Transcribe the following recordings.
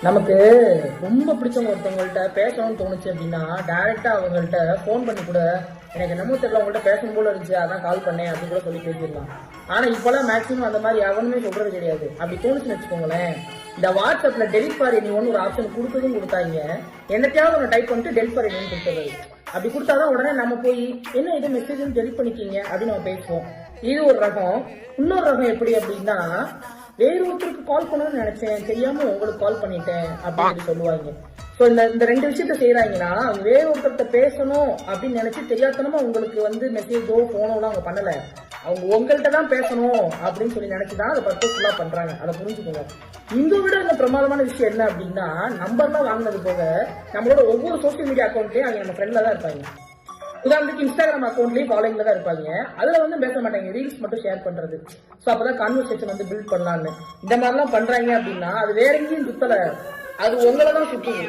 நமக்கு ரொம்ப பிடிச்சவங்க ஒருத்தவங்கள்ட்ட பேசணும்னு தோணுச்சு அப்படின்னா டைரக்டா அவங்கள்ட்ட போன் பண்ணி கூட எனக்கு என்னமோ தெரியல அவங்கள்ட்ட பேசணும் போல இருந்துச்சு அதான் கால் பண்ணேன் அப்படின்னு கூட சொல்லி பேசிடலாம். ஆனா இப்பெல்லாம் மேக்சிமம் அந்த மாதிரி எவனுமே சொல்றது கிடையாது. அப்படி தோணுச்சுன்னு வச்சுக்கோங்களேன், இந்த வாட்ஸ்அப்ல டெலிட் ஃபார் எனிஒன் ஒரு ஆப்ஷன் கொடுத்ததும் கொடுத்தாங்க. என்னத்தையாவது ஒன்று டைப் பண்ணிட்டு டெலிட் ஃபார் எனிஒன் கொடுத்துறது. அப்படி கொடுத்தாதான் உடனே நம்ம போய் என்ன இது மெசேஜ் டெலிட் பண்ணிக்கிங்க அப்படின்னு நம்ம பேசுவோம். இது ஒரு ரகம். இன்னொரு ரகம் எப்படி அப்படின்னா, வேற ஒருத்தருக்கு கால் பண்ணணும்னு நினைச்சேன் தெரியாம உங்களுக்கு கால் பண்ணிட்டேன் அப்படின்னு சொல்லுவாங்க. சோ இந்த ரெண்டு விஷயத்த செய்யறாங்கன்னா, அவங்க வேற ஒருத்தர்கிட்ட பேசணும் அப்படின்னு நினைச்சு தெரியாதனமா உங்களுக்கு வந்து மெசேஜோ போனோ அவங்க பண்ணல, அவங்க உங்கள்கிட்ட தான் பேசணும் அப்படின்னு சொல்லி நினைச்சுதான் அதை பர்பஸ்ஃபுல்லா பண்றாங்க. அதை புரிஞ்சுக்கோங்க. இந்த விட இந்த பிரமாதமான விஷயம் என்ன அப்படின்னா, நம்பர்லாம் வாங்கினது போக நம்மளோட ஒவ்வொரு சோசியல் மீடியா அக்கௌண்ட்லயும் அவங்க நம்ம ஃப்ரெண்ட்ல தான் இருப்பாங்க. உதாரணத்துக்கு இன்ஸ்டாகிராம் அக்கௌண்ட்லயும் ஃபாலோயிங்ல தான் இருப்பாங்க. அதுல வந்து பேச மாட்டாங்க, ரீல்ஸ் மட்டும் ஷேர் பண்றது. சோ அப்பதான் கான்வர்சேஷன் வந்து பில்ட் பண்ணலாம்னு இந்த மாதிரிலாம் பண்றாங்க அப்படின்னா, அது வேற எங்கேயும் சுத்தல, அது உங்களை தான் சுத்துது.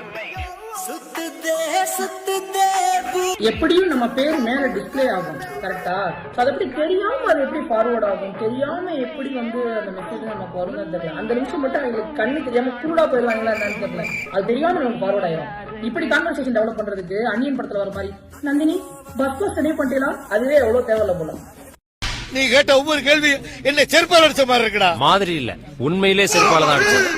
எப்படியும் நம்ம பேர் மேல டிஸ்பிளே ஆகும், கரெக்டா? அது எப்படி தெரியாம அது எப்படி ஃபார்வர்ட் ஆகும், தெரியாம எப்படி வந்து அந்த மெசேஜ் நமக்கு வரும்னு தெரியல. அந்த நிமிஷம் மட்டும் அவங்களுக்கு கண்ணு தெரியாம கூடா போயிடலாங்களா என்னன்னு தெரியல, அது தெரியாம நமக்கு ஃபார்வர்ட் ஆயிரும். இப்படி கான்வர்சேஷன் டெவலப் பண்றதுக்கு அன்னியன் படத்துல வர மாதிரி நந்தினி பஸ் ரெடி பண்ணிட்டீங்களா, அதுவே எவ்வளவு தேவையில்ல போல. நீ கேட்ட ஒவ்வொரு கேள்வி என்ன செருப்பால் அடிச்ச மாதிரி இருக்குடா. மாதிரி இல்ல, உண்மையிலே செருப்பால தான் அடிச்சது.